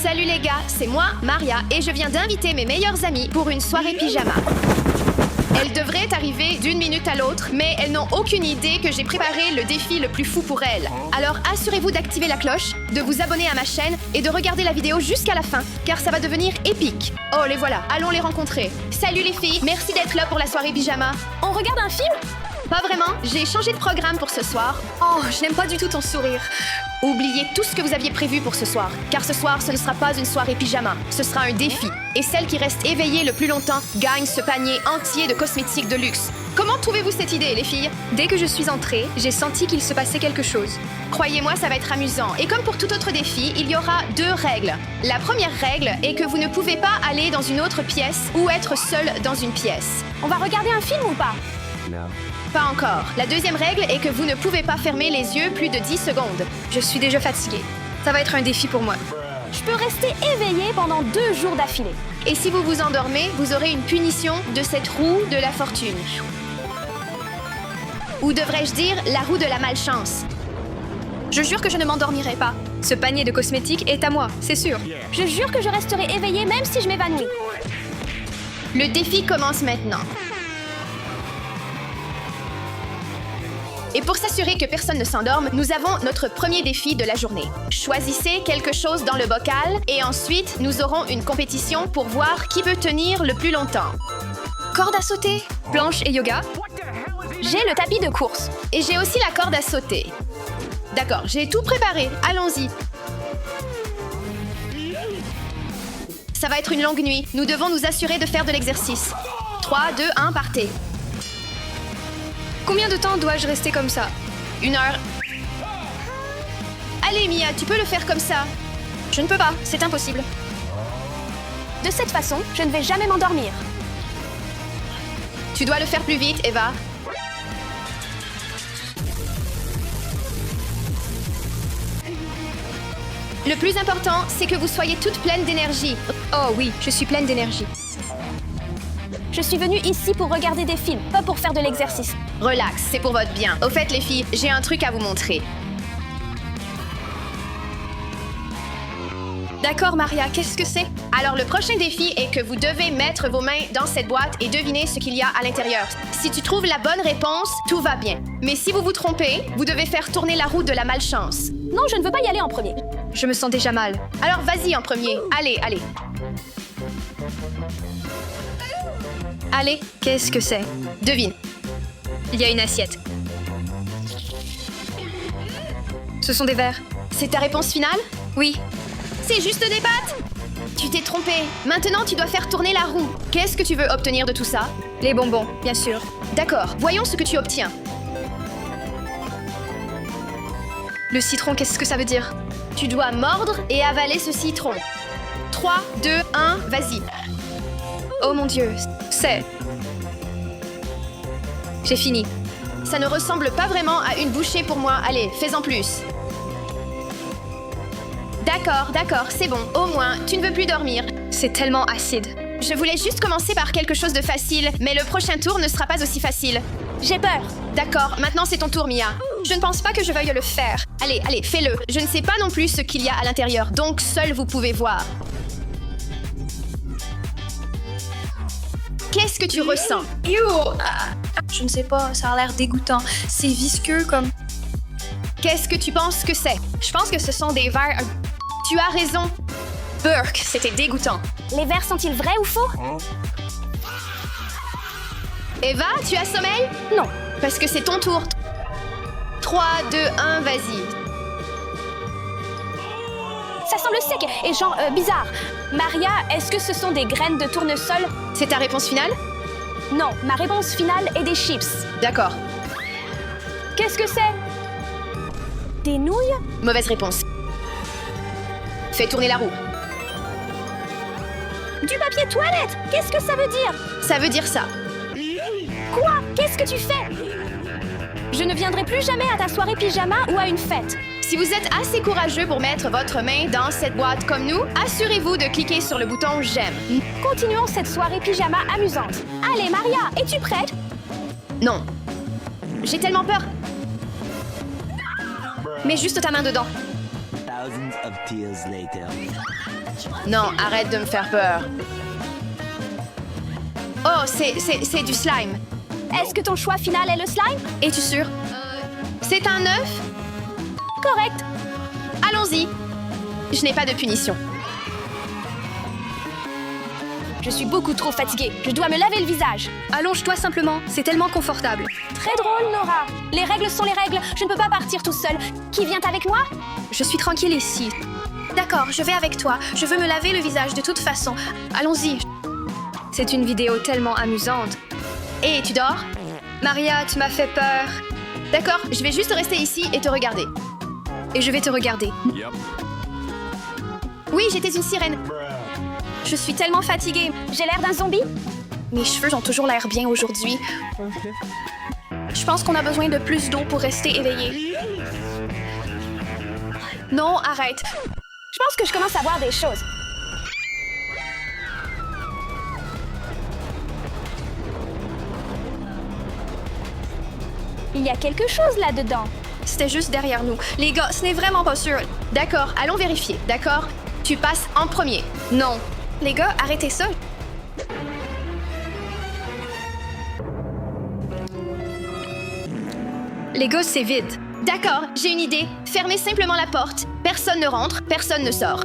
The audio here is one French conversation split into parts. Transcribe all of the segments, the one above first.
Salut les gars, c'est moi, Maria, et je viens d'inviter mes meilleurs amis pour une soirée pyjama. Elles devraient arriver d'une minute à l'autre, mais elles n'ont aucune idée que j'ai préparé le défi le plus fou pour elles. Alors assurez-vous d'activer la cloche, de vous abonner à ma chaîne et de regarder la vidéo jusqu'à la fin, car ça va devenir épique. Oh, les voilà, allons les rencontrer. Salut les filles, merci d'être là pour la soirée pyjama. On regarde un film? Pas vraiment, j'ai changé de programme pour ce soir. Oh, je n'aime pas du tout ton sourire. Oubliez tout ce que vous aviez prévu pour ce soir, car ce soir, ce ne sera pas une soirée pyjama, ce sera un défi. Et celle qui reste éveillée le plus longtemps gagne ce panier entier de cosmétiques de luxe. Comment trouvez-vous cette idée, les filles? Dès que je suis entrée, j'ai senti qu'il se passait quelque chose. Croyez-moi, ça va être amusant. Et comme pour tout autre défi, il y aura 2 règles. La première règle est que vous ne pouvez pas aller dans une autre pièce ou être seul dans une pièce. On va regarder un film ou pas? Pas encore. La deuxième règle est que vous ne pouvez pas fermer les yeux plus de 10 secondes. Je suis déjà fatiguée. Ça va être un défi pour moi. Je peux rester éveillée pendant 2 jours d'affilée. Et si vous vous endormez, vous aurez une punition de cette roue de la fortune. Ou devrais-je dire, la roue de la malchance. Je jure que je ne m'endormirai pas. Ce panier de cosmétiques est à moi, c'est sûr. Je jure que je resterai éveillée même si je m'évanouis. Le défi commence maintenant. Et pour s'assurer que personne ne s'endorme, nous avons notre premier défi de la journée. Choisissez quelque chose dans le bocal et ensuite, nous aurons une compétition pour voir qui peut tenir le plus longtemps. Corde à sauter, planche et yoga. J'ai le tapis de course. Et j'ai aussi la corde à sauter. D'accord, j'ai tout préparé. Allons-y. Ça va être une longue nuit. Nous devons nous assurer de faire de l'exercice. 3, 2, 1, partez. Combien de temps dois-je rester comme ça? 1 heure. Allez, Mia, tu peux le faire comme ça. Je ne peux pas, c'est impossible. De cette façon, je ne vais jamais m'endormir. Tu dois le faire plus vite, Eva. Le plus important, c'est que vous soyez toutes pleines d'énergie. Oh oui, je suis pleine d'énergie. Je suis venue ici pour regarder des films, pas pour faire de l'exercice. Relax, c'est pour votre bien. Au fait, les filles, j'ai un truc à vous montrer. D'accord, Maria, qu'est-ce que c'est? Alors, le prochain défi est que vous devez mettre vos mains dans cette boîte et deviner ce qu'il y a à l'intérieur. Si tu trouves la bonne réponse, tout va bien. Mais si vous vous trompez, vous devez faire tourner la roue de la malchance. Non, je ne veux pas y aller en premier. Je me sens déjà mal. Alors, vas-y en premier. Allez, allez. Allez, qu'est-ce que c'est? Devine. Il y a une assiette. Ce sont des verres. C'est ta réponse finale? Oui. C'est juste des pâtes? Tu t'es trompé. Maintenant, tu dois faire tourner la roue. Qu'est-ce que tu veux obtenir de tout ça? Les bonbons, bien sûr. D'accord, voyons ce que tu obtiens. Le citron, qu'est-ce que ça veut dire? Tu dois mordre et avaler ce citron. 3, 2, 1, vas-y. Oh mon Dieu, c'est... J'ai fini. Ça ne ressemble pas vraiment à une bouchée pour moi. Allez, fais-en plus. D'accord, c'est bon. Au moins, tu ne veux plus dormir. C'est tellement acide. Je voulais juste commencer par quelque chose de facile, mais le prochain tour ne sera pas aussi facile. J'ai peur. D'accord, maintenant c'est ton tour, Mia. Je ne pense pas que je veuille le faire. Allez, allez, fais-le. Je ne sais pas non plus ce qu'il y a à l'intérieur, donc seul vous pouvez voir. Qu'est-ce que tu ressens? Je ne sais pas, ça a l'air dégoûtant. C'est visqueux comme... Qu'est-ce que tu penses que c'est? Je pense que ce sont des verres... Tu as raison. Burk, c'était dégoûtant. Les verres sont-ils vrais ou faux? Eva, tu as sommeil? Non. Parce que c'est ton tour. 3, 2, 1, vas-y. Ça semble sec et genre bizarre. Maria, est-ce que ce sont des graines de tournesol? C'est ta réponse finale? Non, ma réponse finale est des chips. D'accord. Qu'est-ce que c'est? Des nouilles? Mauvaise réponse. Fais tourner la roue. Du papier toilette! Qu'est-ce que ça veut dire? Ça veut dire ça. Quoi? Qu'est-ce que tu fais? Je ne viendrai plus jamais à ta soirée pyjama ou à une fête. Si vous êtes assez courageux pour mettre votre main dans cette boîte comme nous, assurez-vous de cliquer sur le bouton « J'aime ». Continuons cette soirée pyjama amusante. Allez, Maria, es-tu prête? Non. J'ai tellement peur. Mets juste ta main dedans. Thousands of tears later. Non, arrête de me faire peur. Oh, c'est du slime. Est-ce que ton choix final est le slime? Es-tu sûr? C'est un œuf? Correct. Allons-y. Je n'ai pas de punition. Je suis beaucoup trop fatiguée. Je dois me laver le visage. Allonge-toi simplement, c'est tellement confortable. Très drôle, Nora. Les règles sont les règles. Je ne peux pas partir tout seul. Qui vient avec moi? Je suis tranquille ici. D'accord, je vais avec toi. Je veux me laver le visage de toute façon. Allons-y. C'est une vidéo tellement amusante. Et tu dors? Maria, tu m'as fait peur. D'accord, je vais juste rester ici et te regarder. Et je vais te regarder. Oui, j'étais une sirène. Je suis tellement fatiguée. J'ai l'air d'un zombie? Mes cheveux ont toujours l'air bien aujourd'hui. Je pense qu'on a besoin de plus d'eau pour rester éveillé. Non, arrête. Je pense que je commence à voir des choses. Il y a quelque chose là-dedans. C'était juste derrière nous. Les gars, ce n'est vraiment pas sûr. D'accord, allons vérifier, d'accord? Tu passes en premier. Non. Les gars, arrêtez ça. Les gosses, c'est vide. D'accord, j'ai une idée. Fermez simplement la porte. Personne ne rentre, personne ne sort.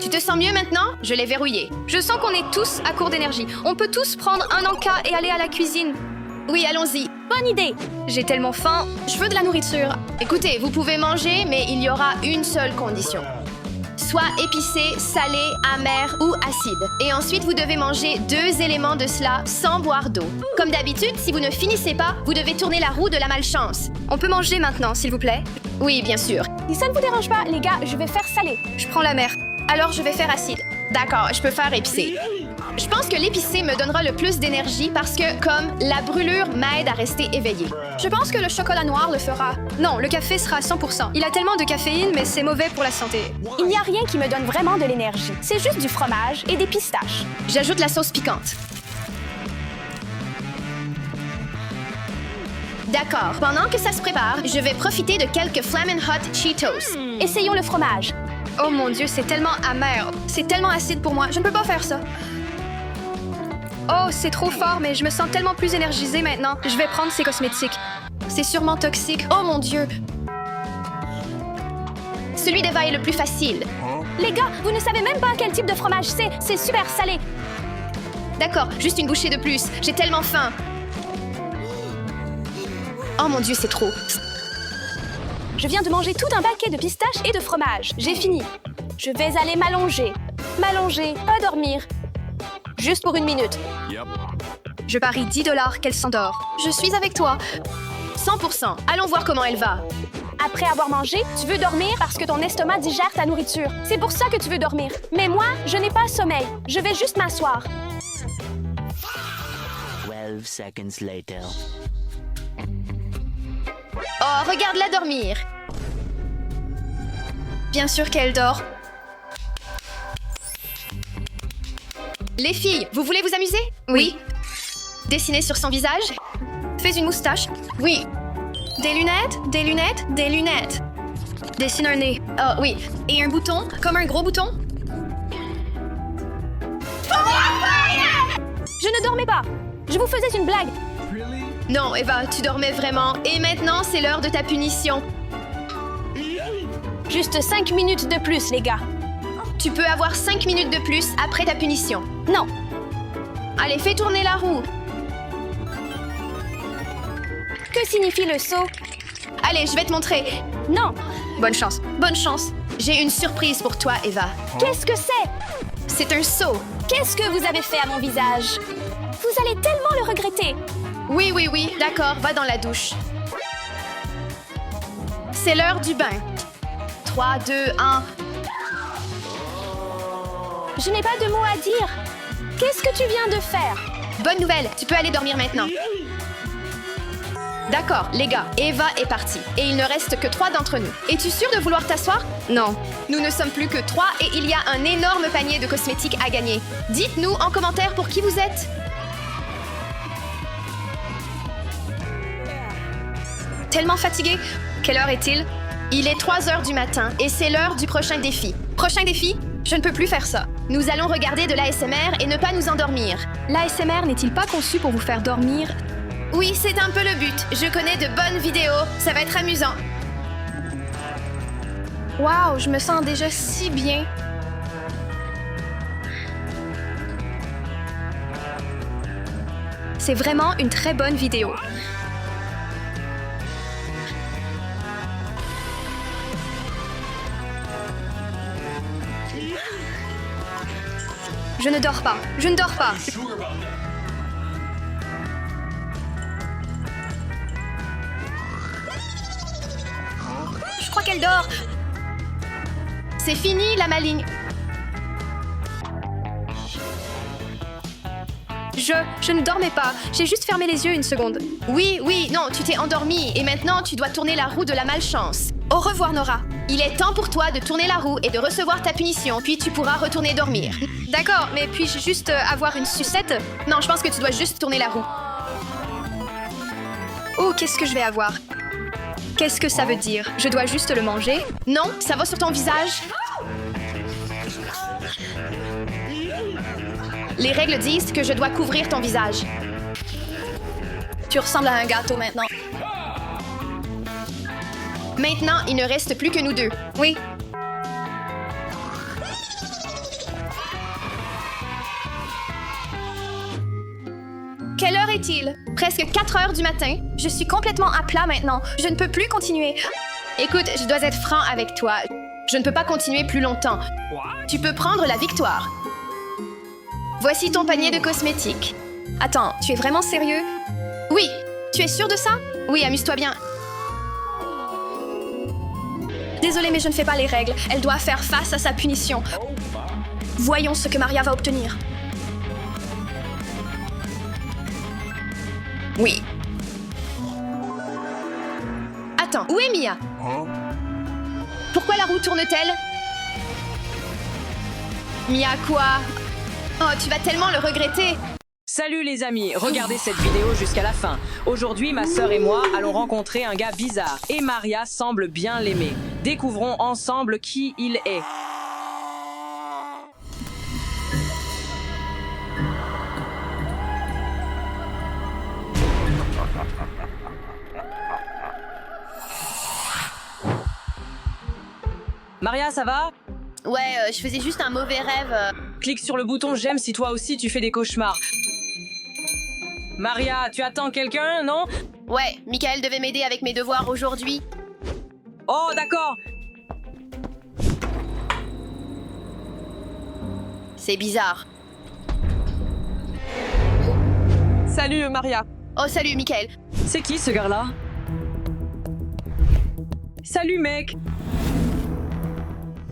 Tu te sens mieux maintenant? Je l'ai verrouillé. Je sens qu'on est tous à court d'énergie. On peut tous prendre un encas et aller à la cuisine. Oui, allons-y. Bonne idée. J'ai tellement faim. Je veux de la nourriture. Écoutez, vous pouvez manger, mais il y aura une seule condition. Soit épicé, salé, amer ou acide. Et ensuite, vous devez manger 2 éléments de cela sans boire d'eau. Comme d'habitude, si vous ne finissez pas, vous devez tourner la roue de la malchance. On peut manger maintenant, s'il vous plaît? Oui, bien sûr. Si ça ne vous dérange pas, les gars, je vais faire salé. Je prends la mer. Alors, je vais faire acide. D'accord, je peux faire épicé. Je pense que l'épicé me donnera le plus d'énergie parce que, comme la brûlure m'aide à rester éveillé. Je pense que le chocolat noir le fera. Non, le café sera à 100%. Il a tellement de caféine, mais c'est mauvais pour la santé. Il n'y a rien qui me donne vraiment de l'énergie. C'est juste du fromage et des pistaches. J'ajoute la sauce piquante. D'accord, pendant que ça se prépare, je vais profiter de quelques Flamin' Hot Cheetos. Essayons le fromage. Oh mon Dieu, c'est tellement amer. C'est tellement acide pour moi. Je ne peux pas faire ça. Oh, c'est trop fort, mais je me sens tellement plus énergisée maintenant. Je vais prendre ces cosmétiques. C'est sûrement toxique. Oh mon Dieu. Celui d'Eva est le plus facile. Les gars, vous ne savez même pas quel type de fromage c'est. C'est super salé. D'accord, juste une bouchée de plus. J'ai tellement faim. Oh mon Dieu, c'est trop. Je viens de manger tout un paquet de pistaches et de fromage. J'ai fini. Je vais aller m'allonger. M'allonger, pas dormir. Juste pour 1 minute. Je parie $10 qu'elle s'endort. Je suis avec toi. 100%. Allons voir comment elle va. Après avoir mangé, tu veux dormir parce que ton estomac digère ta nourriture. C'est pour ça que tu veux dormir. Mais moi, je n'ai pas sommeil. Je vais juste m'asseoir. 12 seconds later. Oh, regarde-la dormir. Bien sûr qu'elle dort. Les filles, vous voulez vous amuser? Oui. Dessiner sur son visage? Fais une moustache. Oui. Des lunettes, des lunettes, des lunettes. Dessine un nez. Oh, oui. Et un bouton, comme un gros bouton. Je ne dormais pas. Je vous faisais une blague. Non, Eva, tu dormais vraiment. Et maintenant, c'est l'heure de ta punition. Juste 5 minutes de plus, les gars. Tu peux avoir 5 minutes de plus après ta punition. Non. Allez, fais tourner la roue. Que signifie le saut? Allez, je vais te montrer. Non. Bonne chance. Bonne chance. J'ai une surprise pour toi, Eva. Qu'est-ce que c'est? C'est un saut. Qu'est-ce que vous avez fait à mon visage? Vous allez tellement le regretter. Oui, oui, oui. D'accord, va dans la douche. C'est l'heure du bain. 3, 2, 1... Je n'ai pas de mots à dire. Qu'est-ce que tu viens de faire? Bonne nouvelle, tu peux aller dormir maintenant. D'accord, les gars, Eva est partie. Et il ne reste que 3 d'entre nous. Es-tu sûr de vouloir t'asseoir? Non. Nous ne sommes plus que 3 et il y a un énorme panier de cosmétiques à gagner. Dites-nous en commentaire pour qui vous êtes. Tellement fatiguée. Quelle heure est-il? Il est 3 heures du matin et c'est l'heure du prochain défi. Prochain défi? Je ne peux plus faire ça. Nous allons regarder de l'ASMR et ne pas nous endormir. L'ASMR n'est-il pas conçu pour vous faire dormir? Oui, c'est un peu le but. Je connais de bonnes vidéos. Ça va être amusant. Waouh, je me sens déjà si bien. C'est vraiment une très bonne vidéo. Je ne dors pas. Je ne dors pas. Je crois qu'elle dort. C'est fini, la maligne. Je ne dormais pas. J'ai juste fermé les yeux une seconde. Oui, non, tu t'es endormi et maintenant tu dois tourner la roue de la malchance. Au revoir, Nora. Il est temps pour toi de tourner la roue et de recevoir ta punition, puis tu pourras retourner dormir. D'accord, mais puis-je juste avoir une sucette? Non, je pense que tu dois juste tourner la roue. Oh, qu'est-ce que je vais avoir? Qu'est-ce que ça veut dire? Je dois juste le manger? Non, ça va sur ton visage. Les règles disent que je dois couvrir ton visage. Tu ressembles à un gâteau maintenant. Maintenant, il ne reste plus que nous deux. Oui. Quelle heure est-il? Presque 4 heures du matin. Je suis complètement à plat maintenant. Je ne peux plus continuer. Écoute, je dois être franc avec toi. Je ne peux pas continuer plus longtemps. Tu peux prendre la victoire. Voici ton panier de cosmétiques. Attends, tu es vraiment sérieux? Oui, Tu es sûr de ça? oui, amuse-toi bien. Désolée, mais je ne fais pas les règles. Elle doit faire face à sa punition. Voyons ce que Maria va obtenir. Oui. Attends, où est Mia? Pourquoi la roue tourne-t-elle? Mia, quoi? Oh, tu vas tellement le regretter. Salut les amis, regardez cette vidéo jusqu'à la fin. Aujourd'hui, ma sœur et moi allons rencontrer un gars bizarre et Maria semble bien l'aimer. Découvrons ensemble qui il est. Maria, ça va? Ouais, je faisais juste un mauvais rêve. Clique sur le bouton j'aime si toi aussi tu fais des cauchemars. Maria, tu attends quelqu'un, non? Ouais, Michael devait m'aider avec mes devoirs aujourd'hui. Oh, d'accord. C'est bizarre. Salut Maria. Oh, salut, Michael. C'est qui ce gars-là? Salut mec.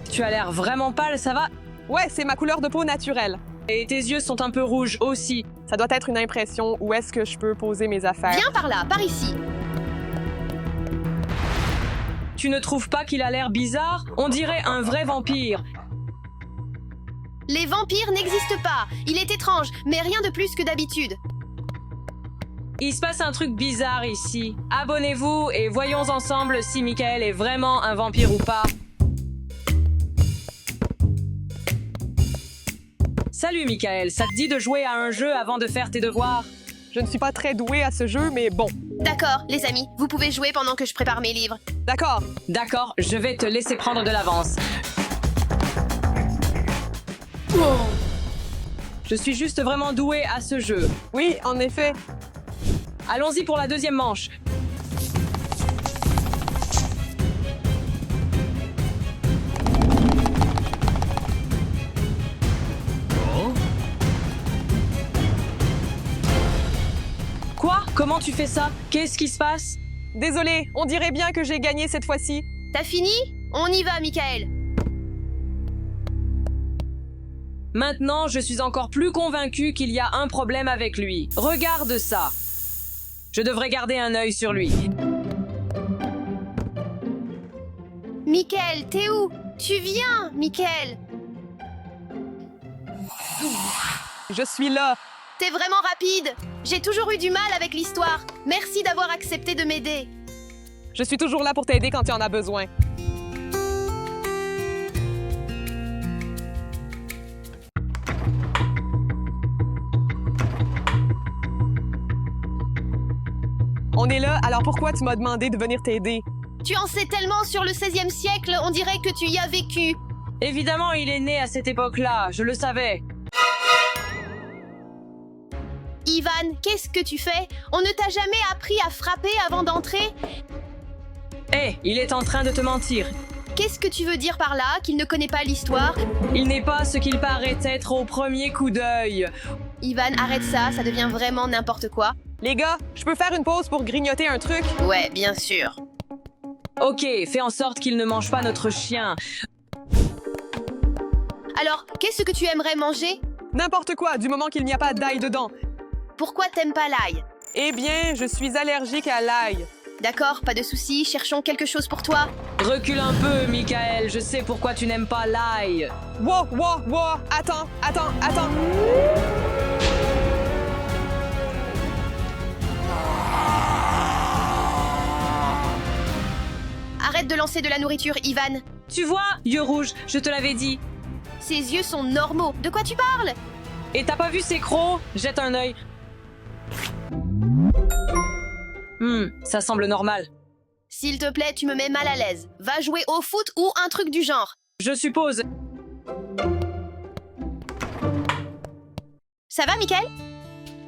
Tu as l'air vraiment pâle, ça va? Ouais, c'est ma couleur de peau naturelle. Et tes yeux sont un peu rouges aussi. Ça doit être une impression. Où est-ce que je peux poser mes affaires? Viens par là, par ici. Tu ne trouves pas qu'il a l'air bizarre? On dirait un vrai vampire. Les vampires n'existent pas. Il est étrange, mais rien de plus que d'habitude. Il se passe un truc bizarre ici. Abonnez-vous et voyons ensemble si Michael est vraiment un vampire ou pas. Salut Michael, ça te dit de jouer à un jeu avant de faire tes devoirs? Je ne suis pas très douée à ce jeu, mais bon. D'accord, les amis, vous pouvez jouer pendant que je prépare mes livres. D'accord. D'accord, je vais te laisser prendre de l'avance. Je suis juste vraiment douée à ce jeu. Oui, en effet. Allons-y pour la deuxième manche. Quoi? Comment tu fais ça? Qu'est-ce qui se passe? Désolée, on dirait bien que j'ai gagné cette fois-ci. T'as fini? On y va, Michael. Maintenant, je suis encore plus convaincue qu'il y a un problème avec lui. Regarde ça. Je devrais garder un œil sur lui. Michael, t'es où? Tu viens, Michael. Je suis là. T'es vraiment rapide. J'ai toujours eu du mal avec l'histoire. Merci d'avoir accepté de m'aider. Je suis toujours là pour t'aider quand tu en as besoin. On est là, alors pourquoi tu m'as demandé de venir t'aider? Tu en sais tellement sur le 16e siècle, on dirait que tu y as vécu. Évidemment, il est né à cette époque-là, je le savais. Ivan, qu'est-ce que tu fais? On ne t'a jamais appris à frapper avant d'entrer? Hé, il est en train de te mentir. Qu'est-ce que tu veux dire par là? Qu'il ne connaît pas l'histoire? Il n'est pas ce qu'il paraît être au premier coup d'œil. Ivan, arrête ça, ça devient vraiment n'importe quoi. Les gars, je peux faire une pause pour grignoter un truc? Ouais, bien sûr. Ok, fais en sorte qu'il ne mange pas notre chien. Alors, qu'est-ce que tu aimerais manger? N'importe quoi, du moment qu'il n'y a pas d'ail dedans. Pourquoi t'aimes pas l'ail? Eh bien, je suis allergique à l'ail. D'accord, pas de soucis, cherchons quelque chose pour toi. Recule un peu, Michael, je sais pourquoi tu n'aimes pas l'ail. Wow, wow, wow, attends. Arrête de lancer de la nourriture, Ivan. Tu vois, yeux rouges, je te l'avais dit. Ses yeux sont normaux. De quoi tu parles? Et t'as pas vu ces crocs? Jette un œil. Ça semble normal. S'il te plaît, tu me mets mal à l'aise. Va jouer au foot ou un truc du genre. Je suppose. Ça va, Michael?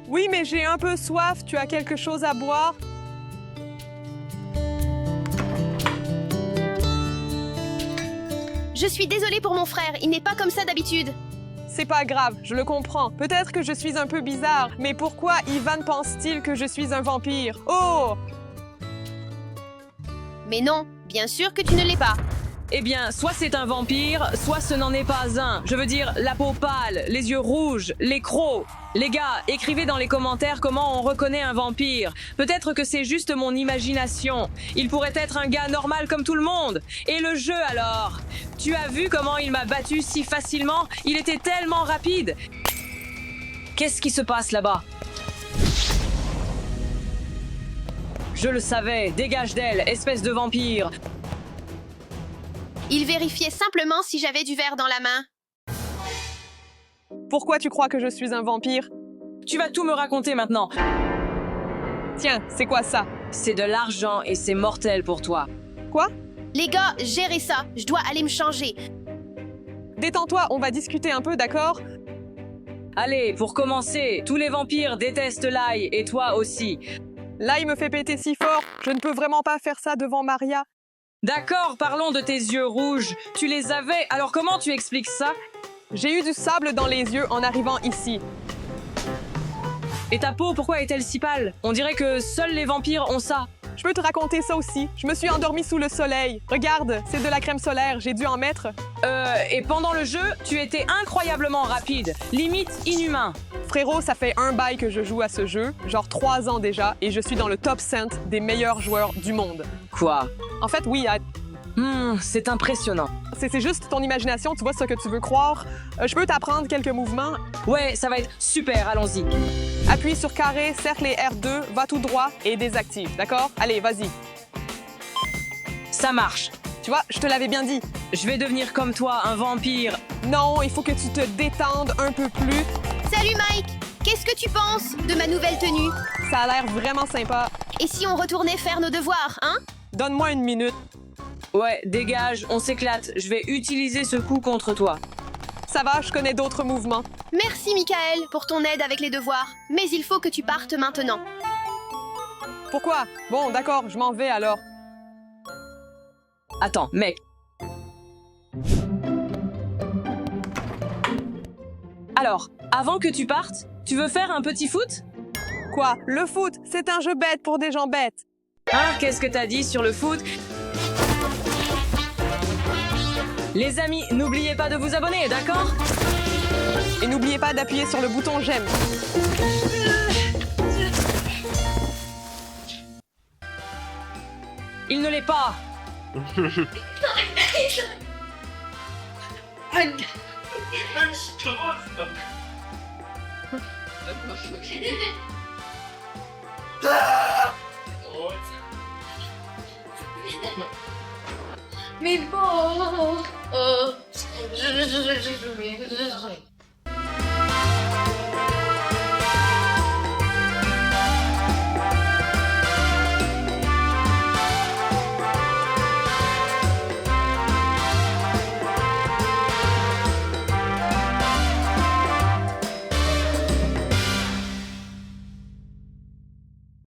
Oui, mais j'ai un peu soif, tu as quelque chose à boire? Je suis désolée pour mon frère, il n'est pas comme ça d'habitude. C'est pas grave, je le comprends. Peut-être que je suis un peu bizarre, mais pourquoi Ivan pense-t-il que je suis un vampire? Oh! Mais non, bien sûr que tu ne l'es pas. Eh bien, soit c'est un vampire, soit ce n'en est pas un. Je veux dire, la peau pâle, les yeux rouges, les crocs. Les gars, écrivez dans les commentaires comment on reconnaît un vampire. Peut-être que c'est juste mon imagination. Il pourrait être un gars normal comme tout le monde. Et le jeu alors? Tu as vu comment il m'a battu si facilement? Il était tellement rapide. Qu'est-ce qui se passe là-bas? Je le savais, dégage d'elle, espèce de vampire. Il vérifiait simplement si j'avais du verre dans la main. Pourquoi tu crois que je suis un vampire? Tu vas tout me raconter maintenant. Tiens, c'est quoi ça? C'est de l'argent et c'est mortel pour toi. Quoi? Les gars, gérez ça, je dois aller me changer. Détends-toi, on va discuter un peu, d'accord? Allez, pour commencer, tous les vampires détestent l'ail et toi aussi. L'ail me fait péter si fort, je ne peux vraiment pas faire ça devant Maria. D'accord, parlons de tes yeux rouges. Tu les avais, alors comment tu expliques ça? J'ai eu du sable dans les yeux en arrivant ici. Et ta peau, pourquoi est-elle si pâle? On dirait que seuls les vampires ont ça. Je peux te raconter ça aussi. Je me suis endormie sous le soleil. Regarde, c'est de la crème solaire, j'ai dû en mettre. Et pendant le jeu, tu étais incroyablement rapide, limite inhumain. Frérot, ça fait un bail que je joue à ce jeu, genre 3 ans déjà, et je suis dans le top 5 des meilleurs joueurs du monde. Quoi? En fait, oui, C'est impressionnant. c'est juste ton imagination, tu vois ce que tu veux croire. Je peux t'apprendre quelques mouvements. Ouais, ça va être super, allons-y. Appuie sur carré, cercle et R2, va tout droit et désactive, d'accord? Allez, vas-y. Ça marche. Tu vois, je te l'avais bien dit. Je vais devenir comme toi, un vampire. Non, il faut que tu te détendes un peu plus. Salut Mike! Qu'est-ce que tu penses de ma nouvelle tenue? Ça a l'air vraiment sympa. Et si on retournait faire nos devoirs, hein? Donne-moi une minute. Ouais, dégage, on s'éclate. Je vais utiliser ce coup contre toi. Ça va, je connais d'autres mouvements. Merci Michael pour ton aide avec les devoirs, mais il faut que tu partes maintenant. Pourquoi? Bon, d'accord, je m'en vais alors. Attends, mec. Alors, avant que tu partes, tu veux faire un petit foot? Quoi? Le foot, c'est un jeu bête pour des gens bêtes. Hein, qu'est-ce que t'as dit sur le foot? Les amis, n'oubliez pas de vous abonner, d'accord? Et n'oubliez pas d'appuyer sur le bouton j'aime. Il ne l'est pas. Mais bon...